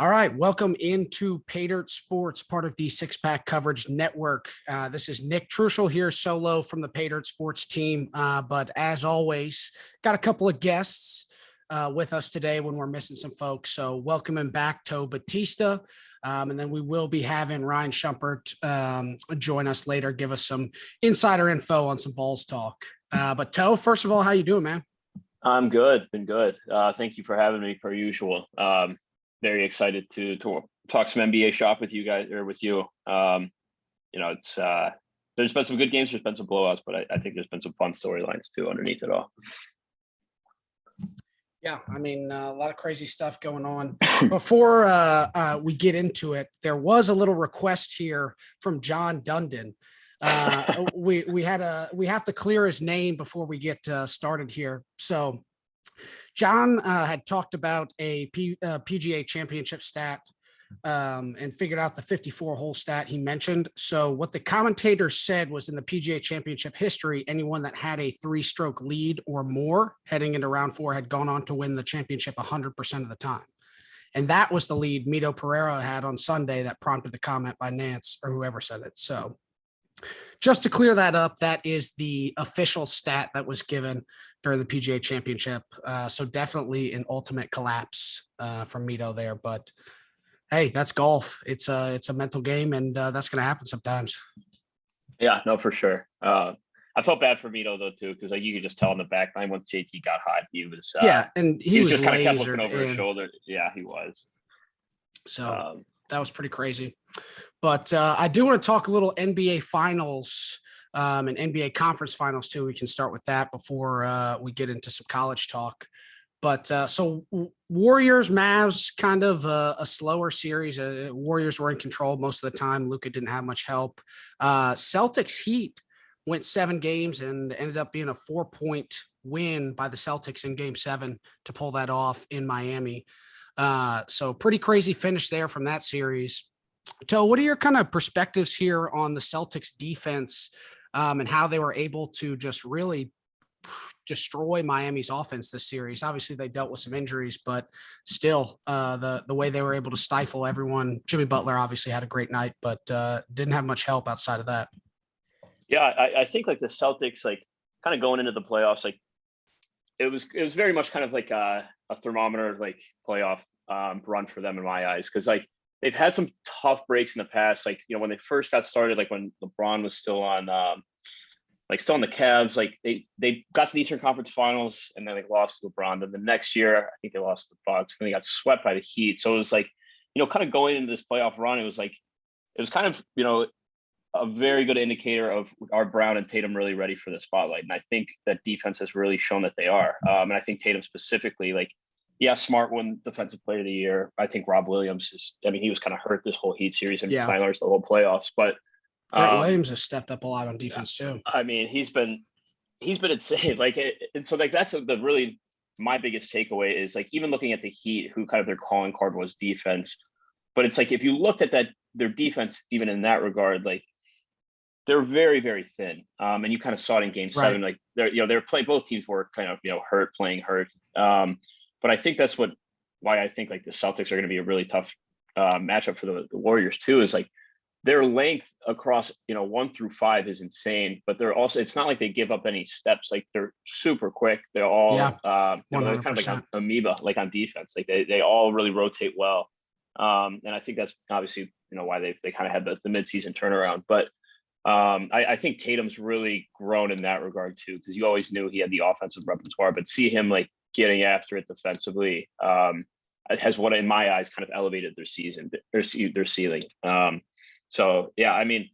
All right, welcome into Paydirt Sports, part of the Six Pack Coverage Network. This is Nick Truschel here, solo from the Paydirt Sports team. But as always, got a couple of guests with us today when we're missing some folks. So welcoming back to Bautista. And then we will be having Ryan Schumpert join us later, give us some insider info on some Vols talk. But Toe, first of all, how you doing, man? I'm good. Been good. Thank you for having me per usual. Very excited to talk some NBA shop with you guys or with you. It's there's been some good games, there's been some blowouts, but I think there's been some fun storylines too underneath it all. Yeah, I mean, a lot of crazy stuff going on. Before we get into it, there was a little request here from John Dundon. We have to clear his name before we get started here. So John had talked about a PGA championship stat and figured out the 54-hole stat he mentioned. So what the commentator said was in the PGA championship history, anyone that had a 3-stroke lead or more heading into round 4 had gone on to win the championship 100% of the time. And that was the lead Mito Pereira had on Sunday that prompted the comment by Nance or whoever said it. So just to clear that up, that is the official stat that was given during the PGA championship. So definitely an ultimate collapse from Mito there. But hey, that's golf. It's a mental game, and that's going to happen sometimes. Yeah, no, for sure. I felt bad for Mito though too, because you could just tell in the back line once JT got hot, he was and he was just kind of kept looking over his shoulder. Yeah, he was. So that was pretty crazy. But I do want to talk a little NBA finals and NBA conference finals too. We can start with that before we get into some college talk. But so Warriors, Mavs, kind of a slower series. Warriors were in control most of the time. Luka didn't have much help. Celtics Heat went 7 games and ended up being a 4-point win by the Celtics in Game 7 to pull that off in Miami. So pretty crazy finish there from that series. Toe, what are your kind of perspectives here on the Celtics defense and how they were able to just really destroy Miami's offense this series? Obviously, they dealt with some injuries, but still, the way they were able to stifle everyone. Jimmy Butler obviously had a great night, but didn't have much help outside of that. Yeah, I think like the Celtics, like kind of going into the playoffs, like it was very much kind of like a thermometer like playoff run for them in my eyes, because like they've had some tough breaks in the past. Like, when they first got started, like when LeBron was still on, still on the Cavs, like they got to the Eastern Conference Finals and then they lost to LeBron. Then the next year, I think they lost to the Bucks. Then they got swept by the Heat. So it was like, kind of going into this playoff run, it was kind of, a very good indicator of are Brown and Tatum really ready for the spotlight. And I think that defense has really shown that they are. And I think Tatum specifically, like, yeah, Smart won Defensive Player of the Year. I think Rob Williams he was kind of hurt this whole Heat series and by and large the whole playoffs. But Grant Williams has stepped up a lot on defense too. I mean, he's been insane. And so that's really my biggest takeaway is like even looking at the Heat, who kind of their calling card was defense. But it's like if you looked at their defense, even in that regard, like they're very, very thin. And you kind of saw it in Game 7. Like they're playing. Both teams were kind of playing hurt. But I think that's why I think like the Celtics are going to be a really tough matchup for the Warriors too. Is like their length across 1 through 5 is insane, but they're also it's not like they give up any steps. Like they're super quick. They're all they're kind of like an amoeba, like on defense. Like they all really rotate well. And I think that's obviously why they kind of had the midseason turnaround. But I think Tatum's really grown in that regard too, because you always knew he had the offensive repertoire, but see him like getting after it defensively has what in my eyes kind of elevated their ceiling. So yeah, I mean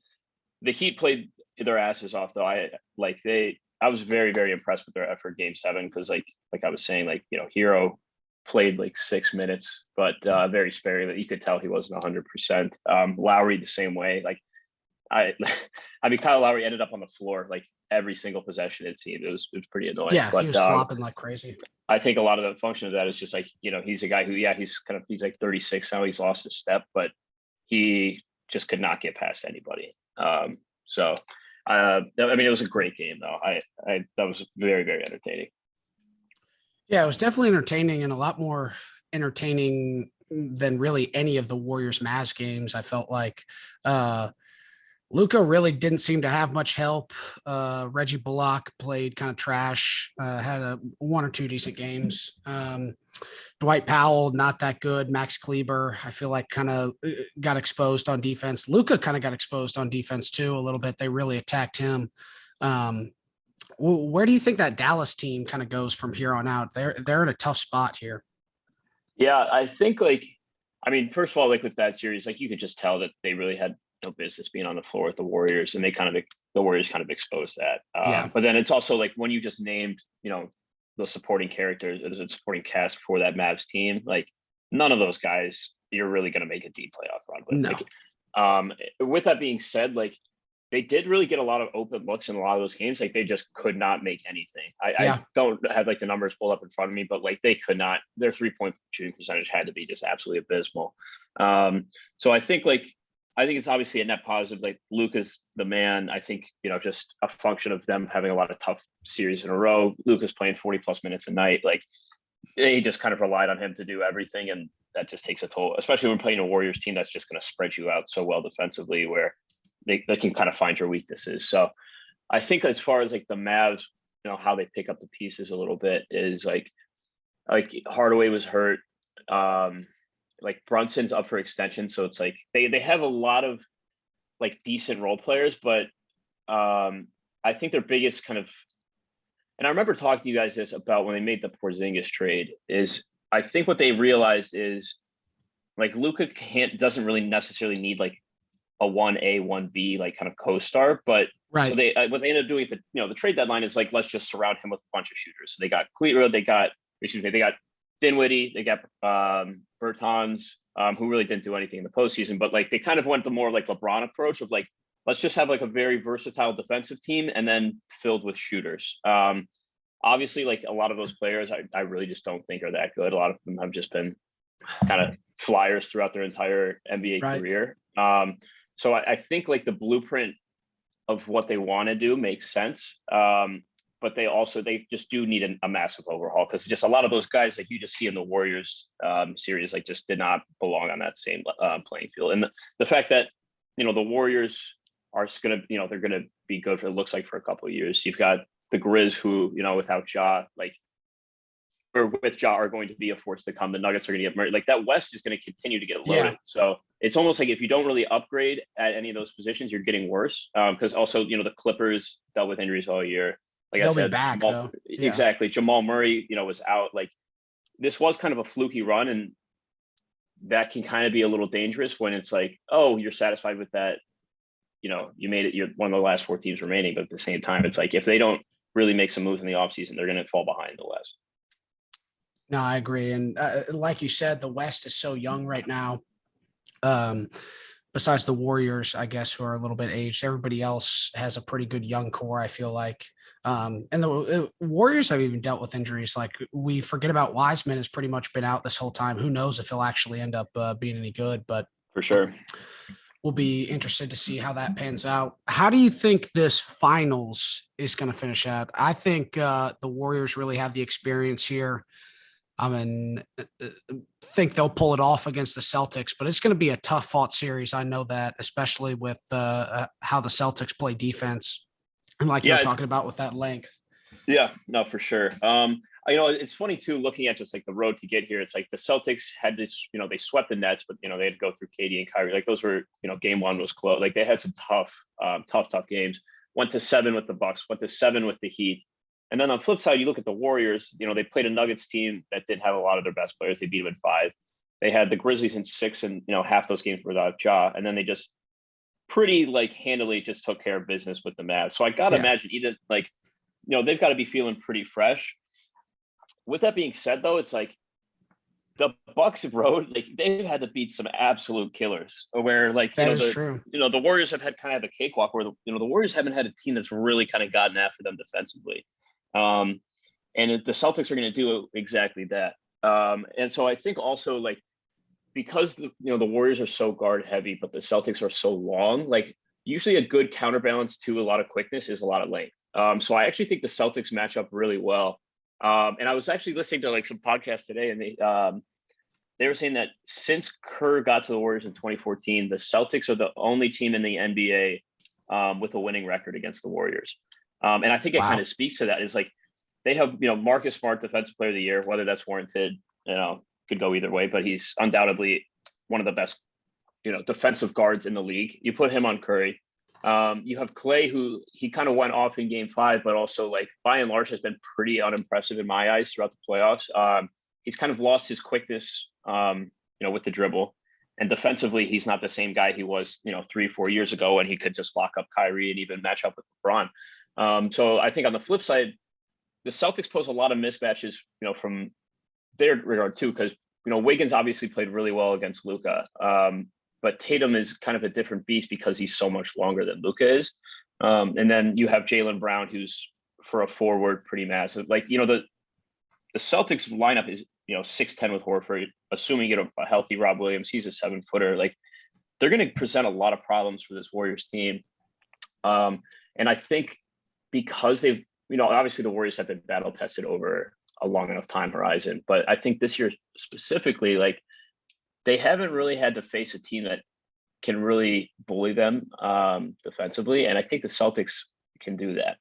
the Heat played their asses off though. I was very, very impressed with their effort Game 7, because like I was saying, like Hero played like 6 minutes, but very sparingly. You could tell he wasn't 100%. Lowry the same way. Like I mean Kyle Lowry ended up on the floor like every single possession it seemed. It was pretty annoying. Yeah, but he was flopping like crazy. I think a lot of the function of that is just like, he's a guy who, he's like 36 now. He's lost his step, but he just could not get past anybody. I mean, it was a great game though. That was very, very entertaining. Yeah, it was definitely entertaining and a lot more entertaining than really any of the Warriors Mavs games. I felt like Ucla really didn't seem to have much help. Reggie Bullock played kind of trash, had one or two decent games. Dwight Powell, not that good. Max Kleber, I feel like kind of got exposed on defense. Ucla kind of got exposed on defense too a little bit. They really attacked him. Where do you think that Dallas team kind of goes from here on out? They're in a tough spot here. Yeah, I think first of all, like with that series, like you could just tell that they really had no business being on the floor with the Warriors, and the Warriors kind of exposed that. Yeah. But then it's also like when you just named, the supporting characters or the supporting cast for that Mavs team, like none of those guys you're really going to make a deep playoff run with. No. With that being said, like they did really get a lot of open looks in a lot of those games. Like they just could not make anything. I don't have like the numbers pulled up in front of me, but like they could not. Their 3-point shooting percentage had to be just absolutely abysmal. So I think it's obviously a net positive. Like Luka's the man. I think, just a function of them having a lot of tough series in a row. Luka's playing 40 plus minutes a night. Like they just kind of relied on him to do everything. And that just takes a toll, especially when playing a Warriors team that's just going to spread you out so well defensively where they can kind of find your weaknesses. So I think as far as like the Mavs, how they pick up the pieces a little bit is like Hardaway was hurt. Like Brunson's up for extension. So it's like they have a lot of like decent role players, but I think their biggest kind of, and I remember talking to you guys this about when they made the Porzingis trade, is I think what they realized is like Luka doesn't really necessarily need like a 1A, 1B like kind of co-star, but right. So what they ended up doing at the trade deadline is like, let's just surround him with a bunch of shooters. So they got Kleber, they got Dinwiddie, they got Bertans, who really didn't do anything in the postseason, but like they kind of went the more like LeBron approach of like, let's just have like a very versatile defensive team and then filled with shooters. Obviously, like a lot of those players, I really just don't think are that good. A lot of them have just been kind of flyers throughout their entire NBA career. So I think like the blueprint of what they want to do makes sense. But they just do need a massive overhaul because just a lot of those guys like you just see in the Warriors series like just did not belong on that same playing field. And the fact that the Warriors are going to they're going to be good for, it looks like, for a couple of years. You've got the Grizz who without Ja or with Ja are going to be a force to come. The Nuggets are going to get married. Like that West is going to continue to get loaded. Yeah. So it's almost like if you don't really upgrade at any of those positions, you're getting worse. Because also the Clippers dealt with injuries all year. Like They'll I said, be back, though. Yeah. Exactly. Jamal Murray, was out. Like this was kind of a fluky run, and that can kind of be a little dangerous when it's like, oh, you're satisfied with that. You made it. You're one of the last 4 teams remaining, but at the same time, it's like if they don't really make some moves in the offseason, they're going to fall behind the West. No, I agree. And like you said, the West is so young right now. Besides the Warriors, I guess, who are a little bit aged, everybody else has a pretty good young core, I feel like. And the Warriors have even dealt with injuries. Like we forget about Wiseman has pretty much been out this whole time. Who knows if he'll actually end up being any good, but for sure. We'll be interested to see how that pans out. How do you think this finals is going to finish out? I think the Warriors really have the experience here. I mean, think they'll pull it off against the Celtics, but it's going to be a tough fought series. I know that, especially with how the Celtics play defense. And like you're talking about with that length. Yeah, no, for sure. It's funny too, looking at just like the road to get here. It's like the Celtics had this, they swept the Nets, but they had to go through KD and Kyrie. Like those were, game 1 was close. Like they had some tough games. Went to 7 with the Bucks, went to 7 with the Heat. And then on the flip side, you look at the Warriors, they played a Nuggets team that did have a lot of their best players. They beat them in 5. They had the Grizzlies in 6, and half those games were without Ja. And then they just pretty handily just took care of business with the Mavs. So I gotta imagine either they've got to be feeling pretty fresh. With that being said, though, it's like the Bucks road, like they've had to beat some absolute killers. Where true. The Warriors have had kind of a cakewalk. Where the Warriors haven't had a team that's really kind of gotten after them defensively, and the Celtics are going to do exactly that. And so I think also because the Warriors are so guard heavy, but the Celtics are so long, usually a good counterbalance to a lot of quickness is a lot of length. So I actually think the Celtics match up really well. And I was actually listening to some podcasts today, and they were saying that since Kerr got to the Warriors in 2014, the Celtics are the only team in the NBA with a winning record against the Warriors. And I think it kind Wow. of speaks to that. Is like they have, Marcus Smart, Defensive Player of the Year, whether that's warranted, could go either way, but he's undoubtedly one of the best, defensive guards in the league. You put him on Curry. You have Clay, who he kind of went off in Game 5, but also like by and large has been pretty unimpressive in my eyes throughout the playoffs. He's kind of lost his quickness, with the dribble, and defensively, he's not the same guy he was, 3-4 years ago when he could just lock up Kyrie and even match up with LeBron. So I think on the flip side, the Celtics pose a lot of mismatches, from their regard too, because Wiggins obviously played really well against Luka. But Tatum is kind of a different beast because he's so much longer than Luka is. And then you have Jaylen Brown, who's for a forward pretty massive. Like, the Celtics lineup is, 6'10" with Horford, assuming you get a healthy Rob Williams, he's a 7-footer. Like, they're going to present a lot of problems for this Warriors team. And I think because they've, obviously the Warriors have been battle tested over a long enough time horizon, but I think this year specifically, like, they haven't really had to face a team that can really bully them defensively. And I think the Celtics can do that.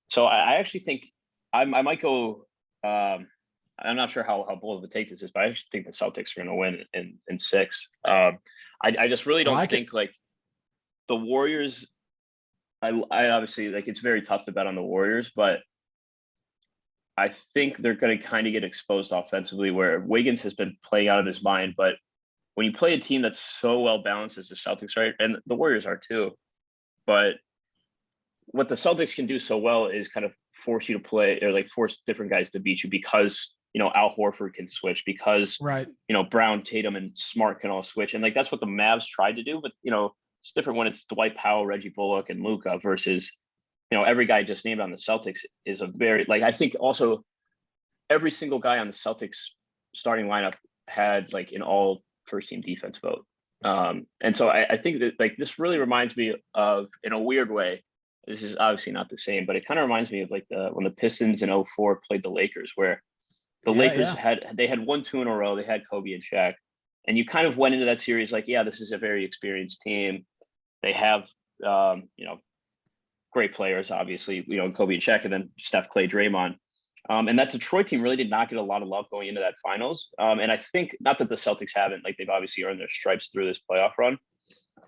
So I actually think I might go, I'm not sure how bold of a take this is, but I actually think the Celtics are going to win in 6. I just really don't think like the Warriors, I obviously, like, it's very tough to bet on the Warriors, but I think they're going to kind of get exposed offensively, where Wiggins has been playing out of his mind. But when you play a team that's so well balanced as the Celtics, right, and the Warriors are too, but what the Celtics can do so well is kind of force you to play, or like force different guys to beat you, because Al Horford can switch, because Right. Brown, Tatum, and Smart can all switch, and like that's what the Mavs tried to do. But it's different when it's Dwight Powell, Reggie Bullock, and Luka versus every guy just named on the Celtics is a very, like, I think also every single guy on the Celtics starting lineup had like an all first team defense vote. And so I think that, like, this really reminds me of, in a weird way, this is obviously not the same, but it kind of reminds me of like when the Pistons in 2004 played the Lakers, where the Lakers had won 2 in a row. They had Kobe and Shaq, and you kind of went into that series like, yeah, this is a very experienced team. They have, great players, obviously, Kobe and Shaq, and then Steph, Clay, Draymond. And that Detroit team really did not get a lot of love going into that finals. And I think, not that the Celtics haven't, like, they've obviously earned their stripes through this playoff run.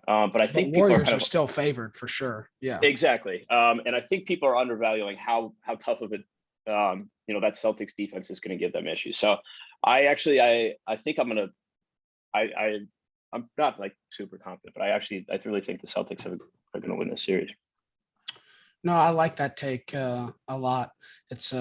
But I think Warriors are still favored for sure. Yeah, exactly. And I think people are undervaluing how tough of it, that Celtics defense is going to give them issues. So I think I'm not like super confident, but I really think the Celtics are going to win this series. No, I like that take a lot. It's,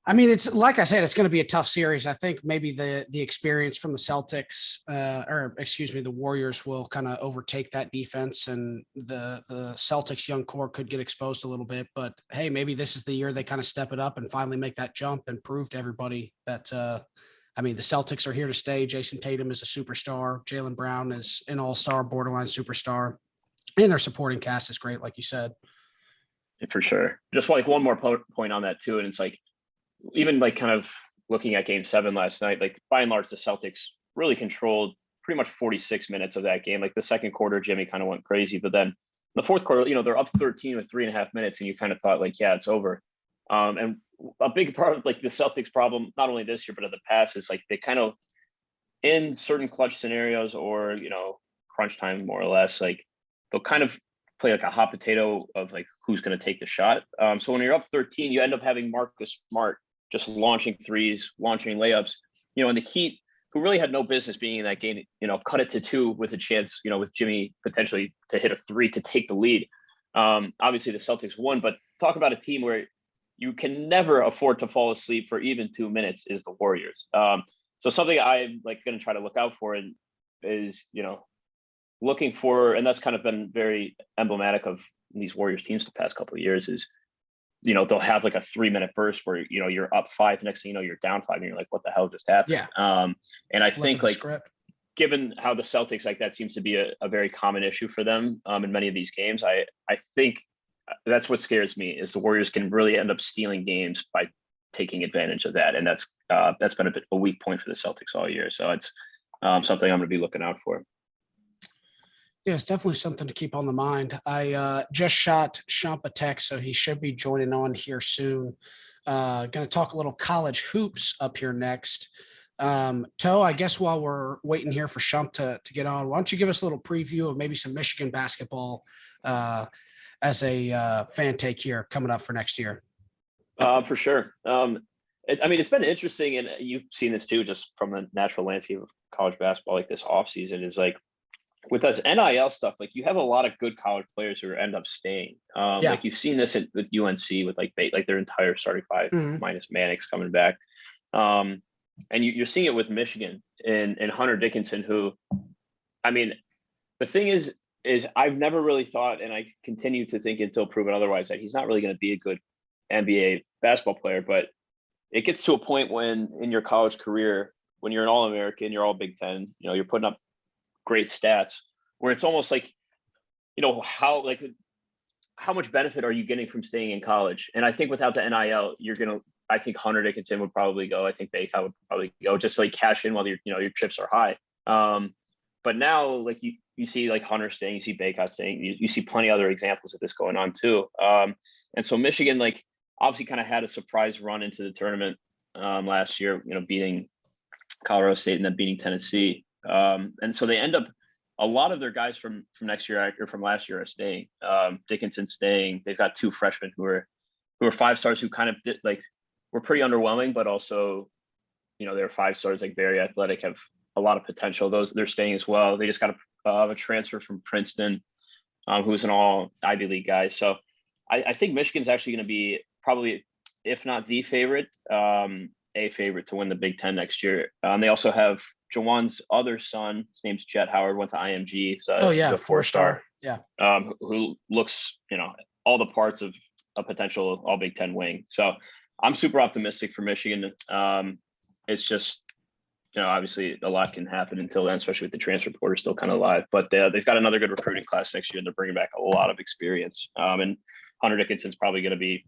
it's like I said, it's going to be a tough series. I think maybe the experience from the Celtics, the Warriors will kind of overtake that defense, and the Celtics young core could get exposed a little bit. But hey, maybe this is the year they kind of step it up and finally make that jump and prove to everybody that, the Celtics are here to stay. Jason Tatum is a superstar. Jaylen Brown is an all-star, borderline superstar. And their supporting cast is great, like you said. For sure. Just like one more point on that too. And it's like, even like kind of looking at Game 7 last night, like by and large, the Celtics really controlled pretty much 46 minutes of that game. Like the second quarter, Jimmy kind of went crazy, but then the fourth quarter, they're up 13 with 3.5 minutes, and you kind of thought like, yeah, it's over. And a big part of like the Celtics problem, not only this year, but in the past, is like they kind of, in certain clutch scenarios or, crunch time, more or less, like they'll kind of play like a hot potato of like who's going to take the shot. So when you're up 13, you end up having Marcus Smart just launching threes, launching layups, and the Heat, who really had no business being in that game, cut it to 2 with a chance, with Jimmy potentially to hit a 3 to take the lead. Obviously the Celtics won, but talk about a team where you can never afford to fall asleep for even 2 minutes is the Warriors. So something I'm like going to try to look out for is, looking for, and that's kind of been very emblematic of these Warriors teams the past couple of years, is, they'll have like a 3-minute burst where, you're up 5, next thing you know, you're down 5, and you're like, what the hell just happened? Yeah. And I think like, given how the Celtics, like, that seems to be a very common issue for them in many of these games, I think that's what scares me, is the Warriors can really end up stealing games by taking advantage of that. And that's been a weak point for the Celtics all year. So it's something I'm going to be looking out for. Yeah, it's definitely something to keep on the mind. I just shot Schumpert a text, so he should be joining on here soon. Going to talk a little college hoops up here next. Toe, I guess while we're waiting here for Shump to get on, why don't you give us a little preview of maybe some Michigan basketball as a fan take here coming up for next year? For sure. It's been interesting, and you've seen this too, just from the natural landscape of college basketball, like this offseason is like, with us NIL stuff, like you have a lot of good college players who end up staying. Like you've seen this with UNC with like their entire starting five minus Mannix coming back. And you're seeing it with Michigan and Hunter Dickinson, who, I mean, the thing is I've never really thought, and I continue to think until proven otherwise, that he's not really going to be a good NBA basketball player. But it gets to a point when in your college career, when you're an All-American, you're all Big Ten, you're putting up great stats, where it's almost like, how much benefit are you getting from staying in college? And I think without the NIL, I think Hunter Dickinson would probably go. I think Baycott would probably go, just to like cash in while your chips are high. But now, like you see like Hunter staying, you see Baycott staying, you see plenty of other examples of this going on too. And so Michigan, like, obviously kind of had a surprise run into the tournament last year, beating Colorado State and then beating Tennessee. And so they end up, a lot of their guys from next year or from last year are staying. Dickinson staying. They've got two freshmen who are 5-stars who kind of were pretty underwhelming, but also, they're 5-stars, like very athletic, have a lot of potential. They're staying as well. They just got a transfer from Princeton, who's an all Ivy League guy. So I think Michigan's actually going to be probably, if not the favorite, a favorite to win the Big Ten next year. They also have Jawan's other son. His name's Jet Howard, went to IMG. So he's a 4-star. Yeah. Who looks, all the parts of a potential all Big Ten wing. So I'm super optimistic for Michigan. It's just, obviously a lot can happen until then, especially with the transfer portal still kind of alive. But they've got another good recruiting class next year, and they're bringing back a lot of experience. And Hunter Dickinson's probably going to be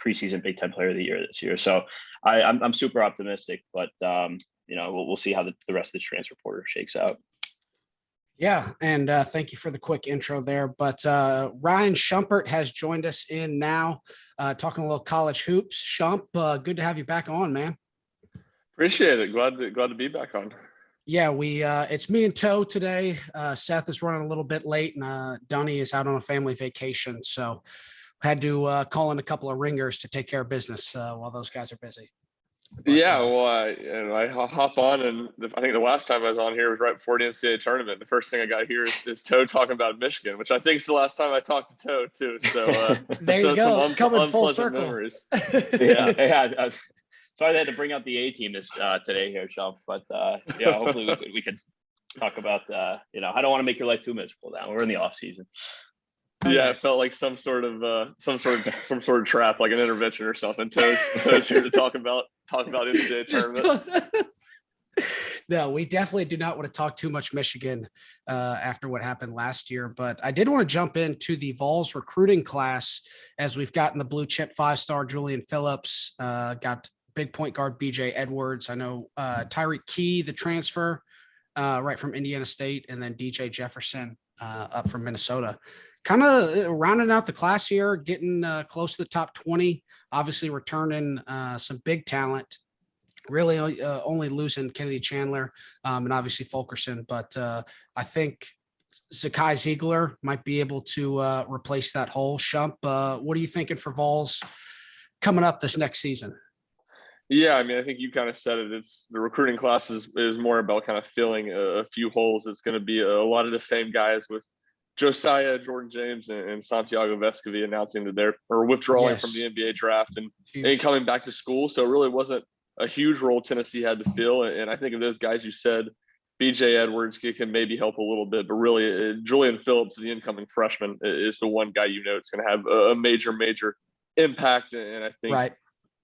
preseason Big Ten Player of the Year this year. So I'm super optimistic, but we'll see how the rest of the transfer portal shakes out. Yeah, and thank you for the quick intro there. But Ryan Schumpert has joined us in now, talking a little college hoops. Shump, good to have you back on, man. Appreciate it. Glad to be back on. Yeah, it's me and Toe today. Seth is running a little bit late, and Dunny is out on a family vacation, so had to call in a couple of ringers to take care of business while those guys are busy. But, well, I hop on, and I think the last time I was on here was right before the NCAA tournament. The first thing I got here is Toe talking about Michigan, which I think is the last time I talked to Toe too. So there you go, coming full circle. Memories. Yeah. Sorry they had to bring out the A team today here, Sean. But hopefully we could talk about I don't want to make your life too miserable now. We're in the off season. Yeah, it felt like some sort of trap, like an intervention or something. Toe's here to talk about NCAA tournament. No, we definitely do not want to talk too much Michigan after what happened last year. But I did want to jump into the Vols recruiting class, as we've gotten the blue chip 5-star Julian Phillips, got big point guard BJ Edwards. I know Tyreek Key, the transfer right from Indiana State, and then DJ Jefferson up from Minnesota. Kind of rounding out the class here, getting close to the top 20, obviously returning some big talent, really only losing Kennedy Chandler and obviously Fulkerson. But I think Zakai Ziegler might be able to replace that hole. Shump, what are you thinking for Vols coming up this next season? Yeah, I mean, I think you kind of said it. It's the recruiting class is more about kind of filling a few holes. It's going to be a lot of the same guys, with Josiah, Jordan James, and Santiago Vescovi announcing that they're withdrawing from the NBA draft and coming back to school. So it really wasn't a huge role Tennessee had to fill. And I think of those guys you said, BJ Edwards can maybe help a little bit, but really Julian Phillips, the incoming freshman, is the one guy it's going to have a major impact. And I think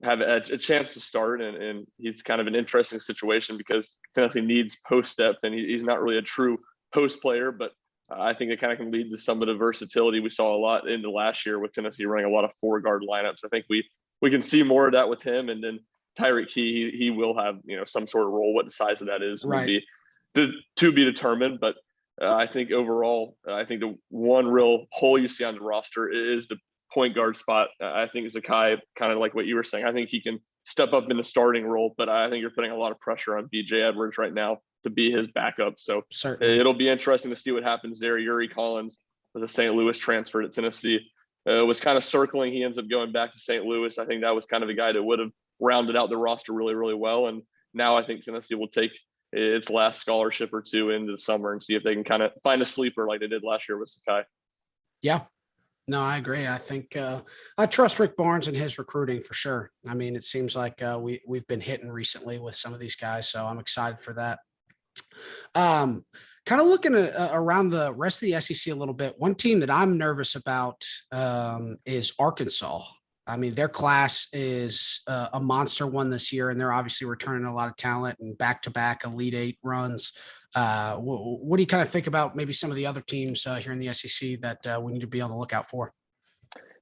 have a chance to start. And he's kind of an interesting situation because Tennessee needs post depth, and he's not really a true post player, but I think it kind of can lead to some of the versatility we saw a lot in the last year with Tennessee running a lot of 4-guard lineups. I think we we can see more of that with him. And then Tyreek Key, he will have, some sort of role. What the size of that is will be to be determined. But I think overall, I think the one real hole you see on the roster is the point guard spot. I think Zakai, kind of like what you were saying, I think he can step up in the starting role, but I think you're putting a lot of pressure on BJ Edwards right now to be his backup. So certainly it'll be interesting to see what happens there. Yuri Collins was a St. Louis transfer to Tennessee, was kind of circling. He ends up going back to St. Louis. I think that was kind of a guy that would have rounded out the roster really, really well. And now I think Tennessee will take its last scholarship or two into the summer and see if they can kind of find a sleeper like they did last year with Sakai. Yeah. No, I agree. I think I trust Rick Barnes and his recruiting for sure. I mean, it seems like we've been hitting recently with some of these guys, so I'm excited for that. Kind of looking at around the rest of the SEC a little bit. One team that I'm nervous about is Arkansas. I mean, their class is a monster one this year, and they're obviously returning a lot of talent and back-to-back Elite Eight runs. What do you kind of think about maybe some of the other teams here in the SEC that we need to be on the lookout for?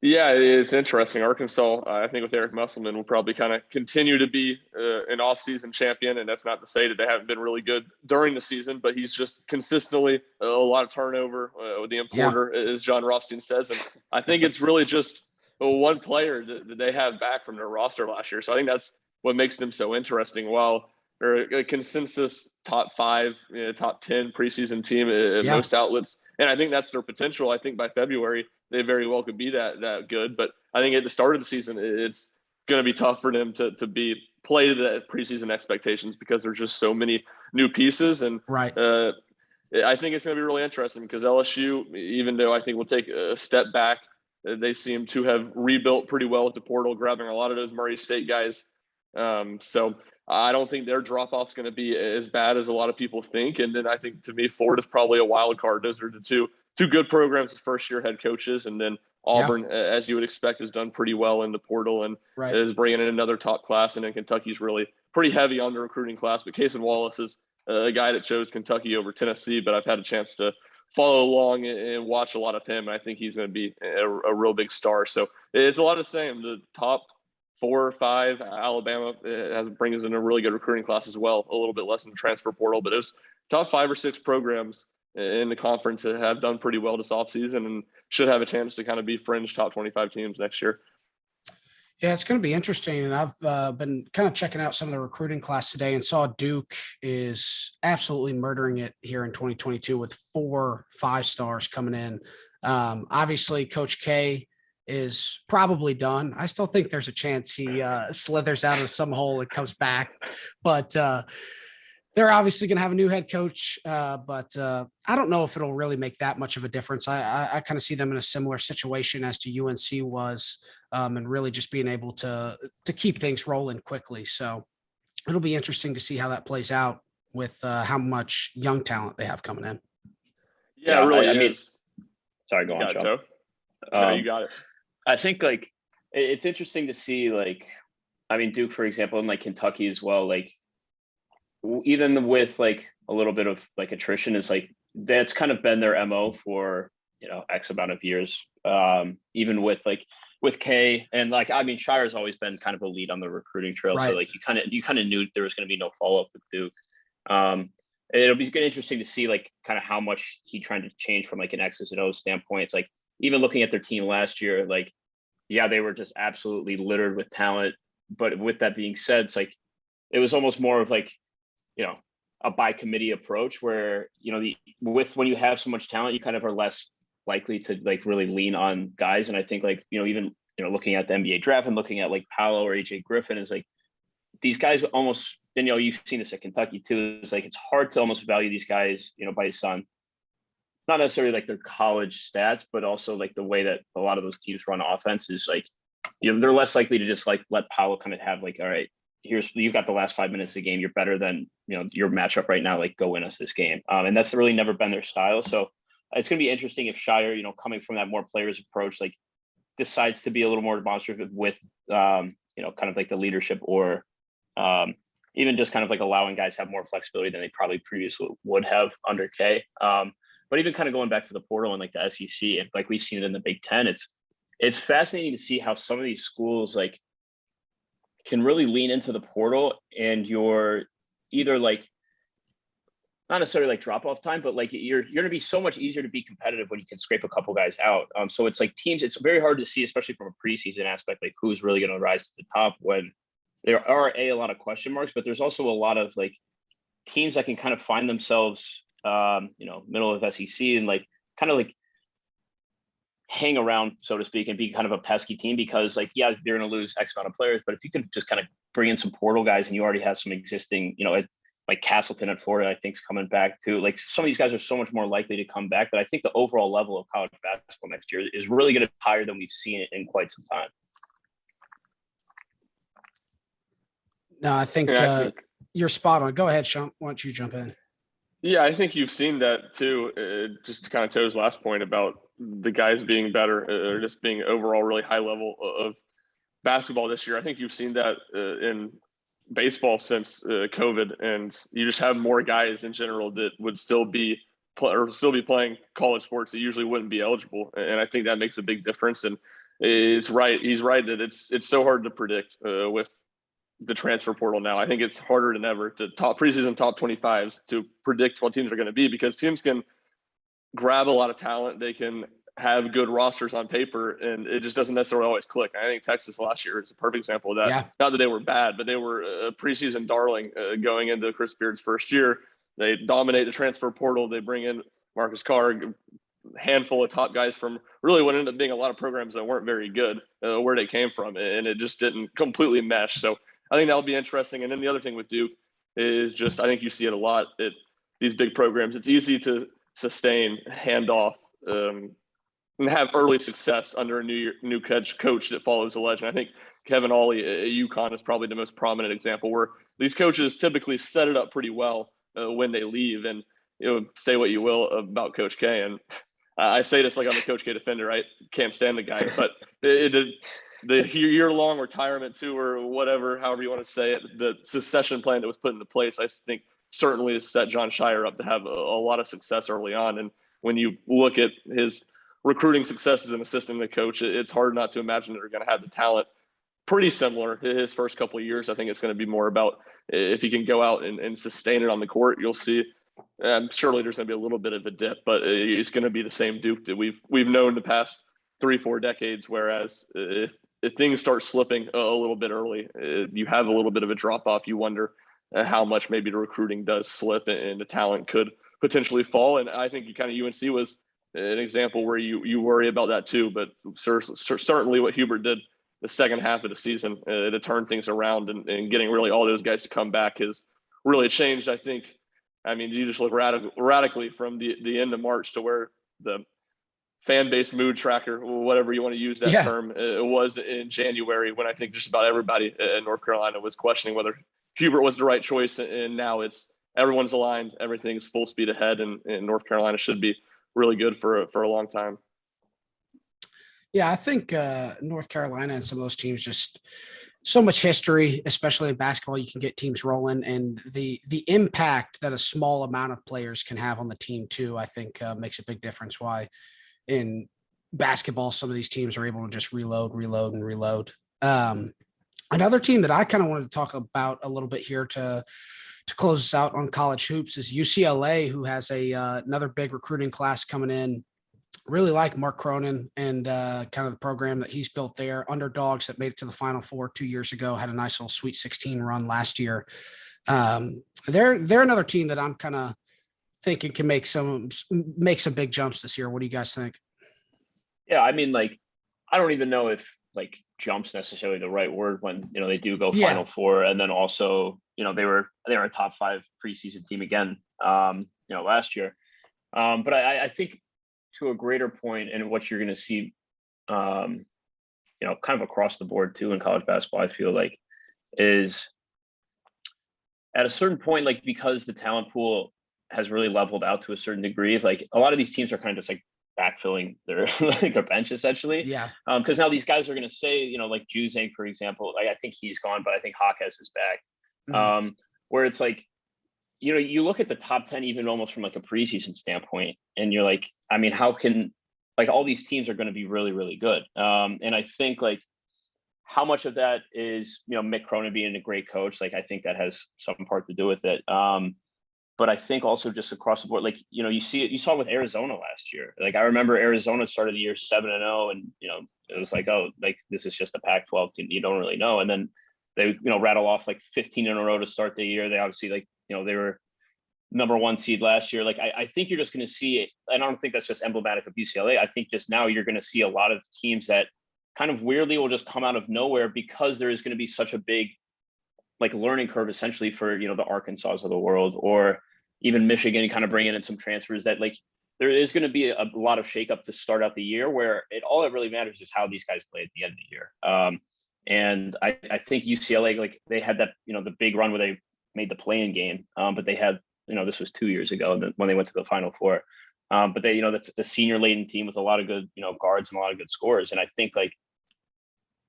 Yeah, it's interesting. Arkansas, I think with Eric Musselman, will probably kind of continue to be an off-season champion, and that's not to say that they haven't been really good during the season, but he's just consistently a lot of turnover with the importer, as John Rothstein says, and I think it's really just one player that they have back from their roster last year. So I think that's what makes them so interesting. While they're a consensus top 5, top 10 preseason team at most outlets, and I think that's their potential. I think by February they very well could be that good. But I think at the start of the season, it's going to be tough for them to play to the preseason expectations because there's just so many new pieces. And I think it's going to be really interesting because LSU, even though I think will take a step back, they seem to have rebuilt pretty well at the portal, grabbing a lot of those Murray State guys. So I don't think their drop-off is going to be as bad as a lot of people think. And then I think, to me, Florida's probably a wild card. Those are the two good programs with first-year head coaches. And then Auburn, as you would expect, has done pretty well in the portal and is bringing in another top class. And then Kentucky's really pretty heavy on the recruiting class. But Cason Wallace is a guy that chose Kentucky over Tennessee, but I've had a chance to follow along and watch a lot of him. And I think he's going to be a real big star. So it's a lot of the same. The top 4 or 5, Alabama brings in a really good recruiting class as well, a little bit less in the transfer portal, but it was top 5 or 6 programs in the conference that have done pretty well this offseason and should have a chance to kind of be fringe top 25 teams next year. Yeah, it's going to be interesting. And I've been kind of checking out some of the recruiting class today and saw Duke is absolutely murdering it here in 2022 with 4 5-stars coming in. Obviously, Coach K is probably done. I still think there's a chance he slithers out of some hole and comes back. But they're obviously going to have a new head coach, but I don't know if it'll really make that much of a difference. I kind of see them in a similar situation as to UNC was, and really just being able to keep things rolling quickly. So it'll be interesting to see how that plays out with how much young talent they have coming in. Yeah, really. I mean, sorry, go on, Joe. No, you got it. I think it's interesting to see Duke, for example, and Kentucky as well. Even with a little bit of attrition, is that's kind of been their MO for X amount of years. Even with K and Shire's always been kind of a lead on the recruiting trail. So you kind of knew there was going to be no follow up with Duke. It'll be interesting to see kind of how much he trying to change from an X's and O's standpoint. It's even looking at their team last year, they were just absolutely littered with talent. But with that being said, it was almost more of a by committee approach where, when you have so much talent, you kind of are less likely to really lean on guys. And I think even, looking at the NBA draft and looking at Paolo or AJ Griffin is these guys almost, and you've seen this at Kentucky too, is it's hard to almost value these guys, based on not necessarily their college stats, but also the way that a lot of those teams run offense is they're less likely to just let Paolo kind of have all right, you've got the last 5 minutes of the game. You're better than, your matchup right now. Go win us this game. And that's really never been their style. So it's going to be interesting if Shire, coming from that more players approach, decides to be a little more demonstrative with, kind of the leadership or even just kind of allowing guys have more flexibility than they probably previously would have under K. But even kind of going back to the portal and the SEC, and we've seen it in the Big Ten, it's fascinating to see how some of these schools can really lean into the portal, and you're either like not necessarily like drop off time, but like you're going to be so much easier to be competitive when you can scrape a couple guys out. So it's like teams, it's very hard to see, especially from a preseason aspect, like who's really going to rise to the top when there are a lot of question marks, but there's also a lot of like teams that can kind of find themselves, middle of SEC and like kind of like hang around, so to speak, and be kind of a pesky team because like, yeah, they're going to lose X amount of players, but if you could just kind of bring in some portal guys and you already have some existing, like Castleton at Florida, I think is coming back too. Like some of these guys are so much more likely to come back that I think the overall level of college basketball next year is really going to be higher than we've seen it in quite some time. No, I think you're spot on. Go ahead, Shump. Why don't you jump in? Yeah, I think you've seen that too. Just to kind of Toe's last point about the guys being better or just being overall really high level of basketball this year. I think you've seen that in baseball since COVID, and you just have more guys in general that would still be playing college sports that usually wouldn't be eligible. And I think that makes a big difference. And it's right. He's right that it's so hard to predict with the transfer portal now. I think it's harder than ever to preseason top 25s to predict what teams are going to be because teams can grab a lot of talent. They can have good rosters on paper and it just doesn't necessarily always click. I think Texas last year is a perfect example of that. Yeah. Not that they were bad, but they were a preseason darling going into Chris Beard's first year. They dominate the transfer portal. They bring in Marcus Carr, handful of top guys from really what ended up being a lot of programs that weren't very good where they came from. And it just didn't completely mesh. So I think that'll be interesting. And then the other thing with Duke is just, I think you see it a lot at these big programs. It's easy to sustain, hand off, and have early success under a new coach that follows a legend. I think Kevin Ollie at UConn is probably the most prominent example where these coaches typically set it up pretty well when they leave. And say what you will about Coach K. And I say this like I'm a Coach K defender. I can't stand the guy, but the year-long retirement tour or whatever, however you want to say it, the succession plan that was put into place, I think certainly has set John Shire up to have a lot of success early on. And when you look at his recruiting success as an assistant coach, it's hard not to imagine that they're going to have the talent pretty similar his first couple of years. I think it's going to be more about if he can go out and sustain it on the court, you'll see. Surely there's going to be a little bit of a dip, but it's going to be the same Duke that we've known the past 3-4 decades. Whereas if things start slipping a little bit early, you have a little bit of a drop off. You wonder how much maybe the recruiting does slip and the talent could potentially fall. And I think UNC was an example where you worry about that too. But certainly what Hubert did the second half of the season to turn things around and getting really all those guys to come back has really changed. I think, I mean, you just look radically from the end of March to where the fan base mood tracker, whatever you want to use that term, it was in January when I think just about everybody in North Carolina was questioning whether Hubert was the right choice. And now everyone's aligned, everything's full speed ahead, and North Carolina should be really good for a long time. Yeah, I think North Carolina and some of those teams just so much history, especially in basketball. You can get teams rolling, and the impact that a small amount of players can have on the team too, I think makes a big difference. Why in basketball, some of these teams are able to just reload. Another team that I kind of wanted to talk about a little bit here to close us out on college hoops is UCLA, who has another big recruiting class coming in. Really like Mark Cronin and kind of the program that he's built there. Underdogs that made it to the Final Four 2 years ago, had a nice little Sweet 16 run last year. They're another team that I'm kind of thinking can make some big jumps this year. What do you guys think? Yeah, I mean, like, I don't even know if like jumps necessarily the right word when they do go Final Four, and then also they were a top 5 preseason team again last year. But I think to a greater point, and what you're going to see, kind of across the board too in college basketball, I feel like, is at a certain point, like, because the talent pool has really leveled out to a certain degree, like a lot of these teams are kind of just like backfilling their their bench essentially. Yeah. Because now these guys are going to say, like Juzang, for example, like I think he's gone, but I think Hawkes is back. Mm-hmm. Where it's like, you look at the top 10, even almost from like a preseason standpoint, and you're like, I mean, how can, like, all these teams are going to be really, really good. And I think like how much of that is, Mick Cronin being a great coach? Like, I think that has some part to do with it. But I think also just across the board, like, you saw it with Arizona last year. Like, I remember Arizona started the year 7-0, and, it was like, oh, like, this is just a Pac-12 team. You don't really know. And then they, rattle off like 15 in a row to start the year. They obviously, like, they were number 1 seed last year. Like, I think you're just going to see it. And I don't think that's just emblematic of UCLA. I think just now you're going to see a lot of teams that kind of weirdly will just come out of nowhere, because there is going to be such a big, like, learning curve essentially for, the Arkansas of the world, or even Michigan kind of bringing in some transfers, that, like, there is going to be a lot of shakeup to start out the year, where all that really matters is how these guys play at the end of the year. And I think UCLA, like, they had that, the big run where they made the play-in game, but they had, this was 2 years ago when they went to the Final Four. But they, that's a senior laden team with a lot of good, guards and a lot of good scorers. And I think, like,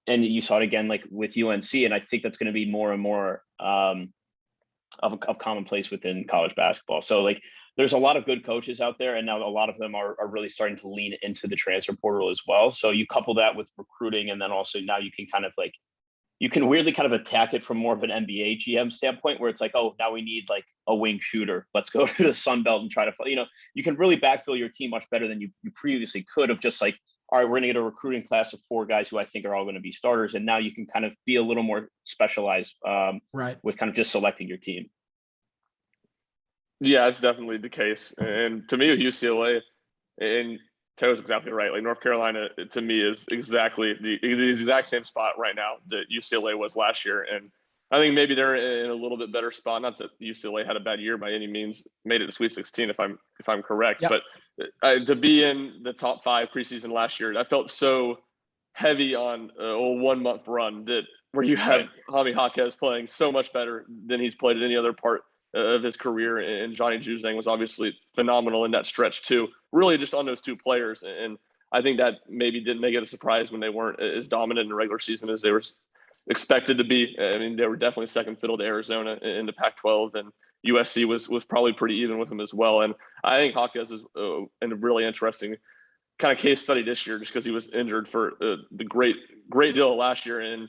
and you saw it again, like, with UNC, and I think that's going to be more and more of commonplace within college basketball. So, like, there's a lot of good coaches out there, and now a lot of them are really starting to lean into the transfer portal as well. So you couple that with recruiting, and then also now you can kind of, like, you can weirdly kind of attack it from more of an NBA GM standpoint, where it's like, oh, now we need, like, a wing shooter. Let's go to the Sun Belt and try to, you can really backfill your team much better than you previously could have, just like, all right, we're going to get a recruiting class of 4 guys who I think are all going to be starters. And now you can kind of be a little more specialized right, with kind of just selecting your team. Yeah, it's definitely the case. And to me, with UCLA, and Taylor's exactly right. Like, North Carolina, to me, is exactly the exact same spot right now that UCLA was last year. And I think maybe they're in a little bit better spot. Not that UCLA had a bad year by any means, made it to Sweet 16 if I'm correct. Yep. But to be in the top 5 preseason last year, I felt so heavy on a 1 month run where you had Jaime Jaquez playing so much better than he's played at any other part of his career, and Johnny Juzang was obviously phenomenal in that stretch too. Really, just on those 2 players, and I think that maybe didn't make it a surprise when they weren't as dominant in the regular season as they were expected to be. I mean, they were definitely second fiddle to Arizona in the Pac-12, and USC was probably pretty even with them as well. And I think Jaquez is in a really interesting kind of case study this year, just because he was injured for the great deal of last year, and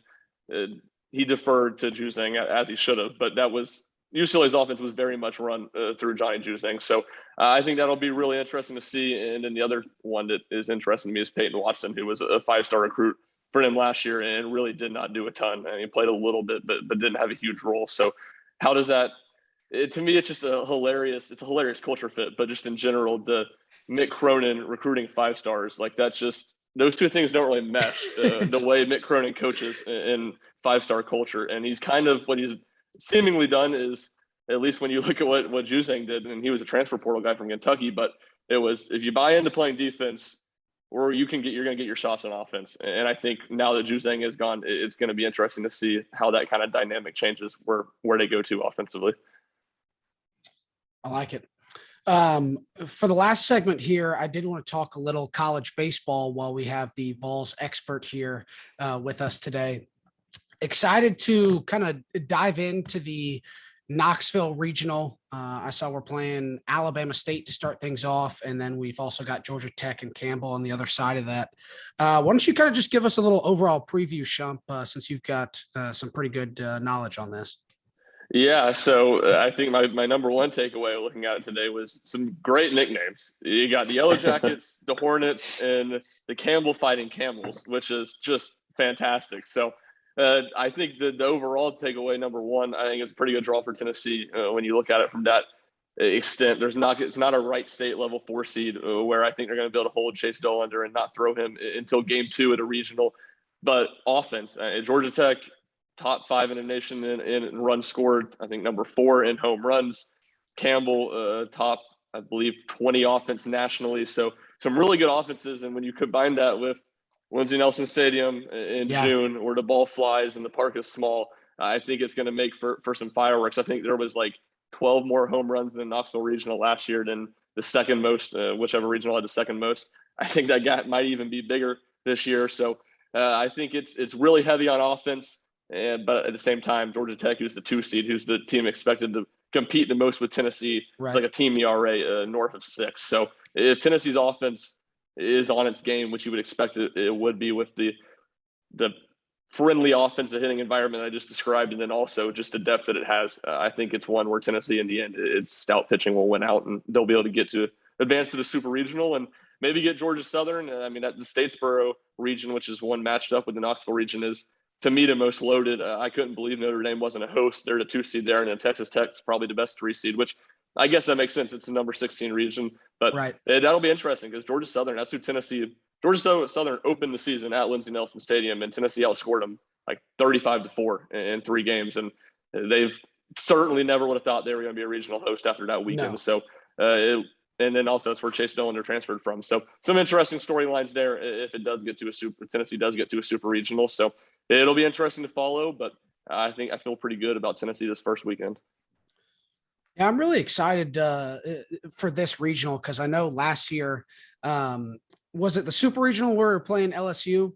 he deferred to Juzang as he should have. But that was UCLA's offense was very much run through Johnny Juzang. So I think that'll be really interesting to see. And then the other one that is interesting to me is Peyton Watson, who was a 5-star recruit for him last year and really did not do a ton. And he played a little bit, but didn't have a huge role. So how does that to me, it's just a hilarious culture fit, but just in general, the Mick Cronin recruiting 5-stars, like, that's just, those 2 things don't really mesh the way Mick Cronin coaches in 5-star culture. And he's kind of, what he's seemingly done is, at least when you look at what Juzang did, and he was a transfer portal guy from Kentucky, but it was, if you buy into playing defense, or you're going to get your shots on offense. And I think now that Juzang is gone, it's going to be interesting to see how that kind of dynamic changes where they go to offensively. I like it. For the last segment here, I did want to talk a little college baseball while we have the Vols expert here with us today. Excited to kind of dive into the Knoxville regional. I saw we're playing Alabama State to start things off, and then we've also got Georgia Tech and Campbell on the other side of that. Why don't you kind of just give us a little overall preview, Shump, since you've got some pretty good knowledge on this? Yeah, so I think my number one takeaway looking at it today was some great nicknames. You got the Yellow Jackets, the Hornets, and the Campbell Fighting Camels, which is just fantastic. So I think the overall takeaway, number one, I think is a pretty good draw for Tennessee when you look at it from that extent. It's not a Wright State level 4 seed where I think they're going to be able to hold Chase Dolander and not throw him until game 2 at a regional. But offense, Georgia Tech, top 5 in the nation in runs scored. I think number 4 in home runs. Campbell, top, I believe, 20 offense nationally. So some really good offenses. And when you combine that with Lindsey Nelson Stadium in June, where the ball flies and the park is small, I think it's going to make for some fireworks. I think there was like 12 more home runs in the Knoxville Regional last year than the second most, whichever regional had the second most. I think that gap might even be bigger this year. So I think it's really heavy on offense. But at the same time, Georgia Tech, who's the 2 seed, who's the team expected to compete the most with Tennessee, it's like a team ERA north of 6. So if Tennessee's offense is on its game, which you would expect it would be with the friendly offensive hitting environment I just described, and then also just the depth that it has. I think it's one where Tennessee, in the end, its stout pitching will win out, and they'll be able to advance to the Super Regional and maybe get Georgia Southern. I mean, that the Statesboro region, which is one matched up with the Knoxville region, is to me the most loaded. I couldn't believe Notre Dame wasn't a host. They're the 2 seed there, and then Texas Tech's probably the best 3 seed, which I guess that makes sense. It's the number 16 region, but Right. that'll be interesting because Georgia Southern, that's who Georgia Southern opened the season at Lindsey Nelson Stadium, and Tennessee outscored them like 35-4 in 3 games. And they've certainly never would have thought they were going to be a regional host after that weekend. No. So, and then also that's where Chase Dillon transferred from. So some interesting storylines there if it does get to Tennessee does get to a super regional. So it'll be interesting to follow, but I think I feel pretty good about Tennessee this first weekend. Yeah, I'm really excited for this regional because I know last year, was it the super regional where we were playing LSU?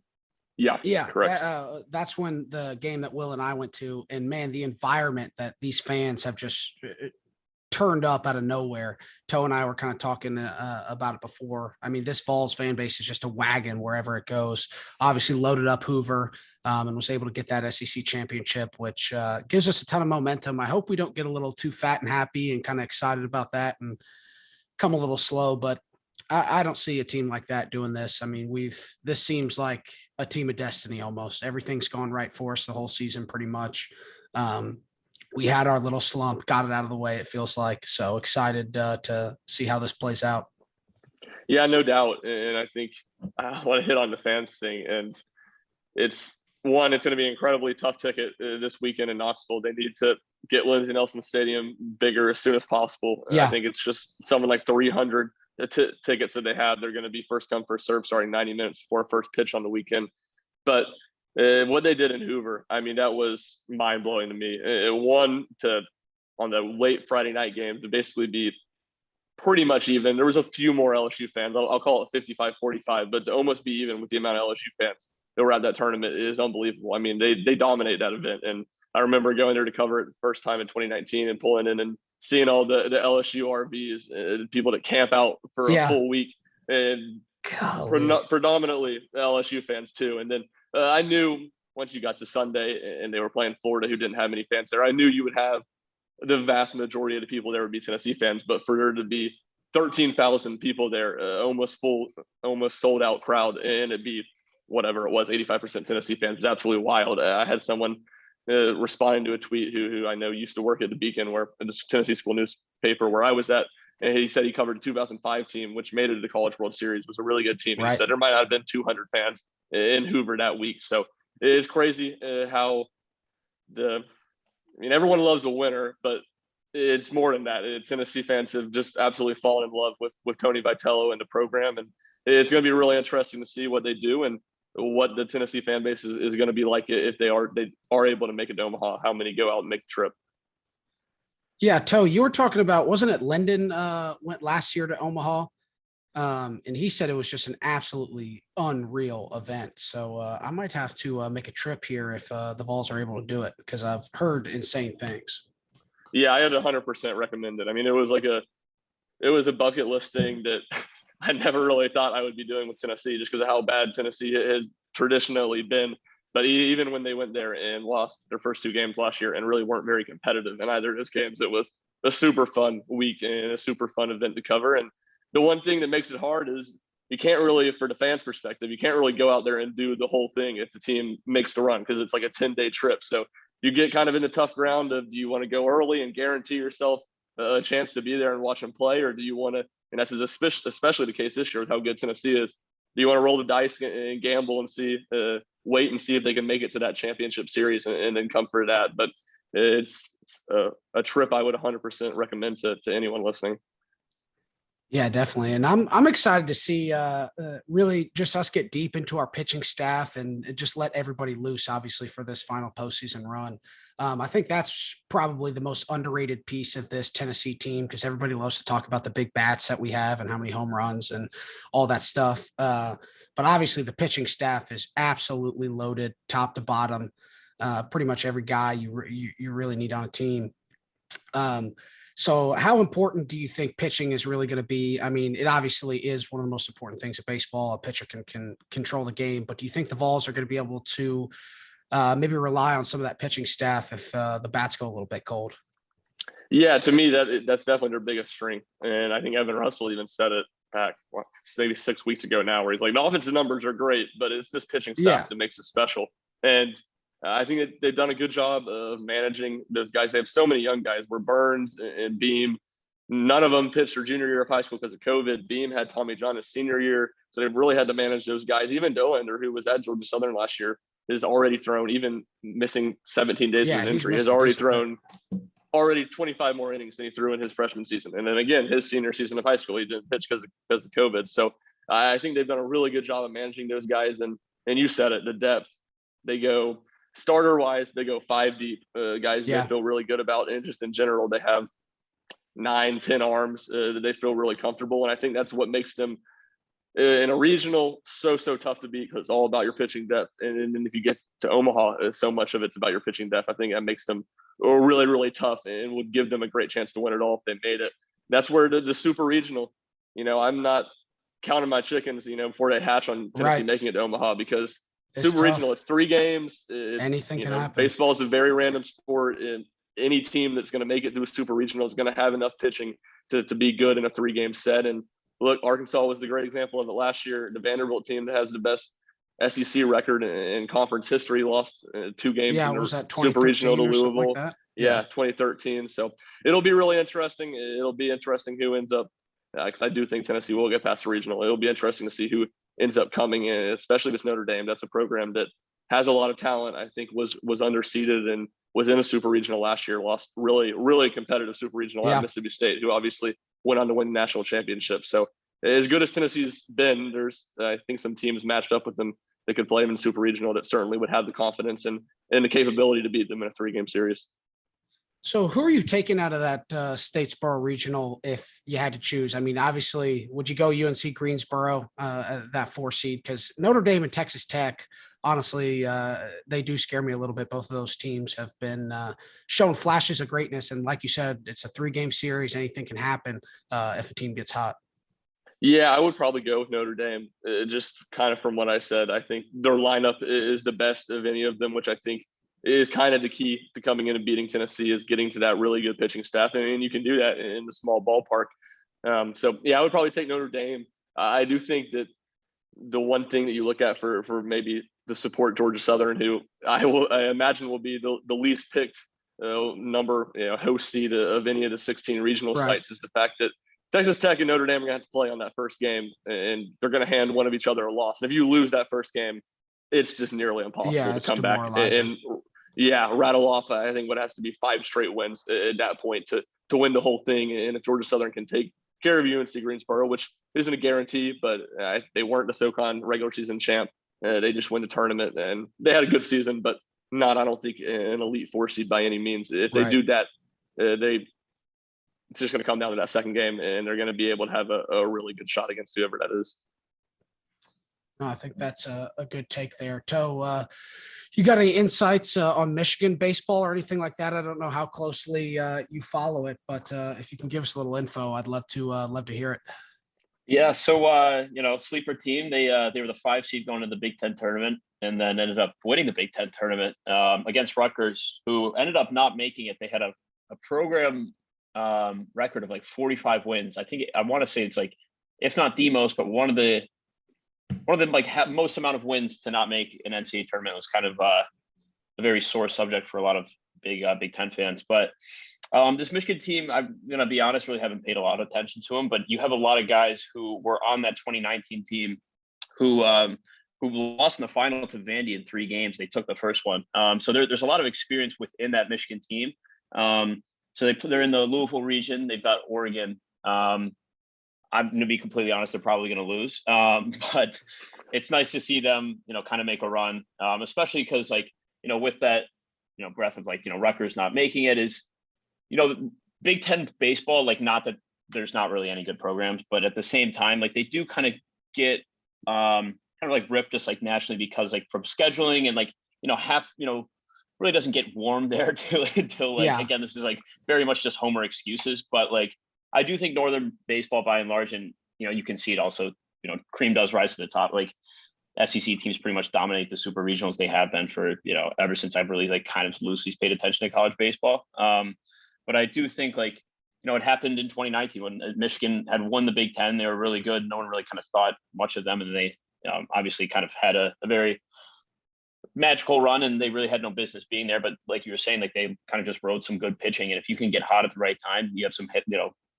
Yeah, correct. That's when the game that Will and I went to, and man, the environment that these fans have just turned up out of nowhere. Toe and I were kind of talking about it before. I mean, this Vols fan base is just a wagon wherever it goes. Obviously loaded up Hoover and was able to get that SEC championship, which gives us a ton of momentum. I hope we don't get a little too fat and happy and kind of excited about that and come a little slow, but I don't see a team like that doing this. I mean, this seems like a team of destiny almost. Everything's gone right for us the whole season pretty much. We had our little slump, got it out of the way, it feels like. So excited to see how this plays out. Yeah, no doubt. And I think I want to hit on the fans thing. And it's going to be an incredibly tough ticket this weekend in Knoxville. They need to get Lindsey Nelson Stadium bigger as soon as possible. Yeah. I think it's just something like 300 tickets that they have. They're going to be first come, first serve, starting 90 minutes before first pitch on the weekend. But what they did in Hoover, I mean, that was mind blowing to me. It won on the late Friday night game to basically be pretty much even. There was a few more LSU fans. I'll call it 55-45, but to almost be even with the amount of LSU fans that were at that tournament is unbelievable. I mean, they dominate that event. And I remember going there to cover it the first time in 2019 and pulling in and seeing all the LSU RVs, people that camp out for a full week, and predominantly LSU fans too. And then I knew once you got to Sunday and they were playing Florida, who didn't have many fans there, I knew you would have the vast majority of the people there would be Tennessee fans. But for there to be 13,000 people there, almost sold out crowd, and it'd be whatever it was, 85% Tennessee fans, was absolutely wild. I had someone responding to a tweet who I know used to work at the Beacon, where the Tennessee school newspaper where I was at, and he said he covered a 2005 team, which made it to the College World Series, was a really good team. Right. He said there might not have been 200 fans in Hoover that week. So it is crazy how everyone loves a winner, but it's more than that. Tennessee fans have just absolutely fallen in love with Tony Vitello and the program, and it's going to be really interesting to see what they do and what the Tennessee fan base is going to be like if they are able to make it to Omaha, how many go out and make the trip. Yeah, Toe, you were talking about, wasn't it Lendon went last year to Omaha? And he said it was just an absolutely unreal event. So I might have to make a trip here if the Vols are able to do it, because I've heard insane things. Yeah, I had 100% recommend it. I mean, it was a bucket list thing that I never really thought I would be doing with Tennessee, just because of how bad Tennessee has traditionally been. But even when they went there and lost their first 2 games last year and really weren't very competitive in either of those games, it was a super fun week and a super fun event to cover. And the one thing that makes it hard is you can't really, for the fans' perspective, you can't really go out there and do the whole thing if the team makes the run, because it's like a 10-day trip. So you get kind of in the tough ground of, do you want to go early and guarantee yourself a chance to be there and watch them play, or do you want to, and that's especially the case this year with how good Tennessee is, do you want to roll the dice and gamble and see, wait and see if they can make it to that championship series and then come for that? But it's a trip I would 100% recommend to anyone listening. Yeah, definitely. And I'm excited to see really just us get deep into our pitching staff and just let everybody loose, obviously, for this final postseason run. I think that's probably the most underrated piece of this Tennessee team, because everybody loves to talk about the big bats that we have and how many home runs and all that stuff. But obviously the pitching staff is absolutely loaded top to bottom. Pretty much every guy you really need on a team. So how important do you think pitching is really going to be? I mean, it obviously is one of the most important things of baseball. A pitcher can control the game, but do you think the Vols are going to be able to maybe rely on some of that pitching staff if the bats go a little bit cold. Yeah, to me, that's definitely their biggest strength. And I think Evan Russell even said it back maybe 6 weeks ago now, where he's like, the offensive numbers are great, but it's this pitching staff that makes it special. And I think that they've done a good job of managing those guys. They have so many young guys where Burns and Beam, none of them pitched their junior year of high school because of COVID. Beam had Tommy John his senior year. So they've really had to manage those guys. Even Dollander, who was at Georgia Southern last year, is already thrown, even missing 17 days with an injury, has already thrown 25 more innings than he threw in his freshman season. And then again, his senior season of high school, he didn't pitch because of COVID. So I think they've done a really good job of managing those guys. And you said it, the depth. They go starter wise, they go 5 deep. Guys they feel really good about. And just in general, they have 9-10 arms that they feel really comfortable. And I think that's what makes them in a regional so tough to beat, because it's all about your pitching depth. And then if you get to Omaha, so much of it's about your pitching depth. I think that makes them really tough and would give them a great chance to win it all if they made it. That's where the super regional, I'm not counting my chickens, before they hatch on Tennessee making it to Omaha, because it's super tough. Regional, it's 3 games. Anything can happen. Baseball is a very random sport, and any team that's going to make it through a super regional is going to have enough pitching to be good in a 3-game set. And look, Arkansas was the great example of it last year. The Vanderbilt team that has the best SEC record in conference history lost 2 games in the super regional to Louisville. Like 2013. So it'll be really interesting. It'll be interesting who ends up, because I do think Tennessee will get past the regional. It'll be interesting to see who ends up coming in, especially with Notre Dame. That's a program that has a lot of talent. I think was underseeded and was in a super regional last year, lost really competitive super regional at Mississippi State, who obviously went on to win the national championship. So as good as Tennessee's been, there's I think some teams matched up with them that could play them in super regional that certainly would have the confidence and the capability to beat them in a 3-game series. So who are you taking out of that Statesboro regional if you had to choose? I mean, obviously, would you go UNC Greensboro, that 4 seed? Because Notre Dame and Texas Tech, honestly, they do scare me a little bit. Both of those teams have been shown flashes of greatness. And like you said, it's a 3-game series. Anything can happen if a team gets hot. Yeah, I would probably go with Notre Dame. Just kind of from what I said, I think their lineup is the best of any of them, which I think is kind of the key to coming in and beating Tennessee, is getting to that really good pitching staff. And you can do that in the small ballpark. So yeah, I would probably take Notre Dame. I do think that the one thing that you look at for maybe the support Georgia Southern, who I imagine will be the least picked number, host seed of any of the 16 regional sites, is the fact that Texas Tech and Notre Dame are going to have to play on that first game, and they're going to hand one of each other a loss. And if you lose that first game, it's just nearly impossible to come back and rattle off, I think, what has to be 5 straight wins at that point to win the whole thing. And if Georgia Southern can take care of UNC Greensboro, which isn't a guarantee, but they weren't the SoCon regular season champ. They just win the tournament, and they had a good season, but not, I don't think, an Elite 4 seed by any means. If they do that, it's just going to come down to that second game, and they're going to be able to have a really good shot against whoever that is. No, I think that's a good take there. Toe, you got any insights on Michigan baseball or anything like that? I don't know how closely you follow it, but if you can give us a little info, I'd love to hear it. Yeah, so sleeper team. They were the 5 seed going to the Big Ten tournament, and then ended up winning the Big Ten tournament against Rutgers, who ended up not making it. They had a program record of like 45 wins. I want to say it's like, if not the most, but one of the like most amount of wins to not make an NCAA tournament. Was kind of a very sore subject for a lot of big Big Ten fans. But this Michigan team, I'm going to be honest, really haven't paid a lot of attention to them, but you have a lot of guys who were on that 2019 team who lost in the final to Vandy in 3 games. They took the first one. So there's a lot of experience within that Michigan team. So they're in the Louisville region. They've got Oregon. I'm going to be completely honest, they're probably going to lose. But it's nice to see them, kind of make a run, especially because with that, breath of Rutgers not making it is, Big Ten baseball, not that there's not really any good programs, but at the same time, they do kind of get ripped just nationally because from scheduling and really doesn't get warm there until again, this is very much just homer excuses, but I do think Northern baseball by and large, and you can see it also, cream does rise to the top. SEC teams pretty much dominate the super regionals. They have been for, ever since I've really like kind of loosely paid attention to college baseball. But I do think like, it happened in 2019 when Michigan had won the Big Ten. They were really good. No one really kind of thought much of them. And they obviously kind of had a very magical run, and they really had no business being there. But like you were saying, like they kind of just rode some good pitching. And if you can get hot at the right time, you have some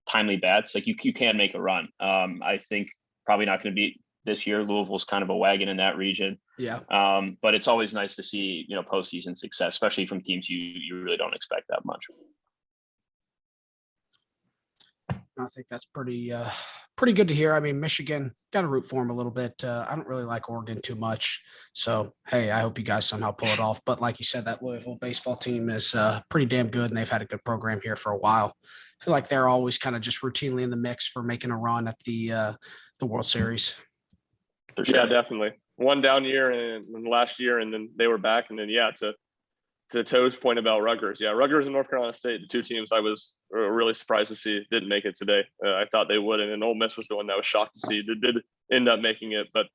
timely bats, like you can make a run. I think probably not going to be this year. Louisville's kind of a wagon in that region. Yeah. But it's always nice to see, postseason success, especially from teams you really don't expect that much. I think that's pretty good to hear. I mean, Michigan, got to root for them a little bit. I don't really like Oregon too much. So, hey, I hope you guys somehow pull it off. But like you said, that Louisville baseball team is pretty damn good, and they've had a good program here for a while. I feel like they're always kind of just routinely in the mix for making a run at the World Series. For sure. Yeah, definitely. One down year and last year, and then they were back. And then, to Toe's point about Rutgers. Yeah, Rutgers and North Carolina State, the two teams I was really surprised to see didn't make it today. I thought they would, and then Ole Miss was the one that was shocked to see that did end up making it. But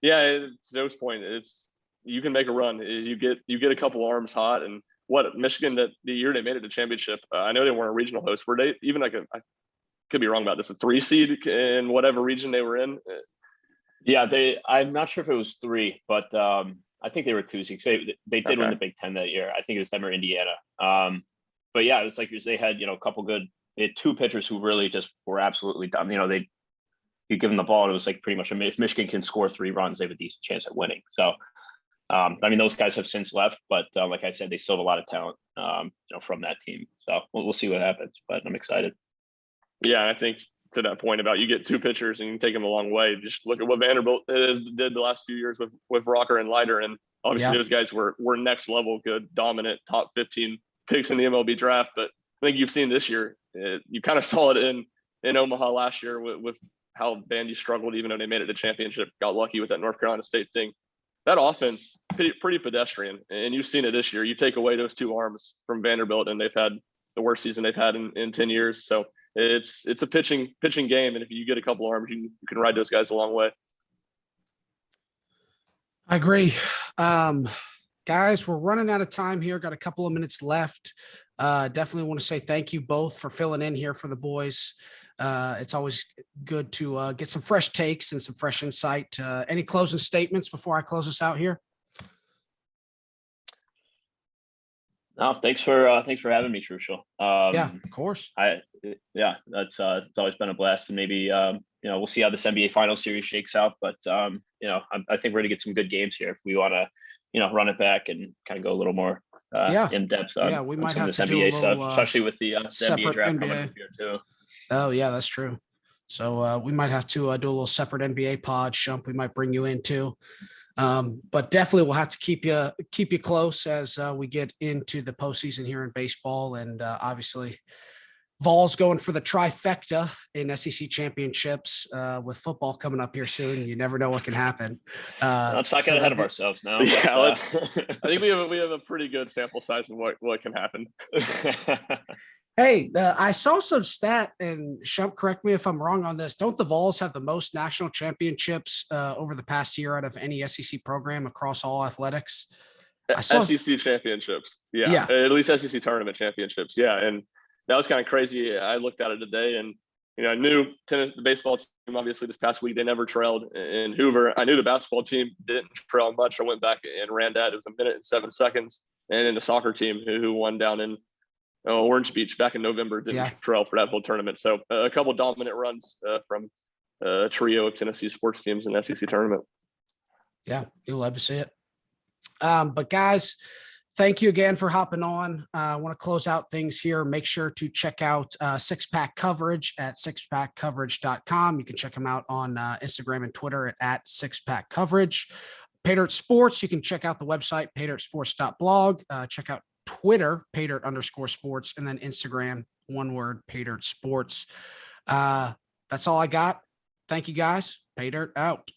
yeah, to Toe's point, you can make a run. You get a couple arms hot, and what Michigan that the year they made it to championship. I know they weren't a regional host. Were they even like I could be wrong about this, a 3 seed in whatever region they were in? Yeah, I'm not sure if it was 3, but I think they were 2 seeds. They did win the Big Ten that year. I think it was them or Indiana. But yeah, it was like they had a couple good. They had 2 pitchers who really just were absolutely dumb. You give them the ball, and it was like pretty much if Michigan can score 3 runs, they have a decent chance at winning. So, those guys have since left, but like I said, they still have a lot of talent, from that team. So we'll see what happens. But I'm excited. Yeah, I think to that point about you get 2 pitchers and you can take them a long way. Just look at what Vanderbilt did the last few years with Rocker and Leiter, and obviously those guys were next level good, dominant, top 15 picks in the MLB draft. But I think you've seen this year, you kind of saw it in Omaha last year with how Vandy struggled, even though they made it to championship. Got lucky with that North Carolina State thing. That offense pretty pedestrian, and you've seen it this year. You take away those 2 arms from Vanderbilt, and they've had the worst season they've had in 10 years. So it's a pitching game, and if you get a couple arms, you can ride those guys a long way. I agree. Guys, we're running out of time here. Got a couple of minutes left. Definitely want to say thank you both for filling in here for the boys. It's always good to get some fresh takes and some fresh insight. Any closing statements before I close us out here? No, thanks for having me, Trushel. Yeah, of course. That's it's always been a blast, and maybe we'll see how this NBA Finals series shakes out. But I think we're gonna get some good games here if we want to run it back and kind of go a we might on some have of this to do a NBA little, stuff, especially with the NBA draft NBA. coming up here too. Oh yeah, that's true. So we might have to do a little separate NBA pod. Shump, we might bring you in too. But definitely we'll have to keep you close as we get into the postseason here in baseball, and obviously Vols going for the trifecta in SEC championships with football coming up here soon. You never know what can happen. Let's not get ahead of ourselves now. Yeah, I think we have a pretty good sample size of what can happen. Hey, I saw some stat, and Shump, correct me if I'm wrong on this. Don't the Vols have the most national championships over the past year out of any SEC program across all athletics? SEC championships. Yeah. At least SEC tournament championships. Yeah. And that was kind of crazy. I looked at it today, and I knew the baseball team, obviously this past week, they never trailed in Hoover. I knew the basketball team didn't trail much. I went back and ran that. It was 1 minute and 7 seconds. And then the soccer team who won down in Orange Beach back in November didn't trail for that whole tournament. So a couple dominant runs from a trio of Tennessee sports teams in the SEC tournament. Yeah, you'll love to see it. But guys, thank you again for hopping on. I want to close out things here. Make sure to check out Six Pack Coverage at sixpackcoverage.com. You can check them out on Instagram and Twitter at Six Pack Coverage. Paydirt Sports, you can check out the website, paydirtsports.blog. Check out Twitter, Paydirt_sports, and then Instagram, one word, Paydirt Sports. That's all I got. Thank you guys. Paydirt out.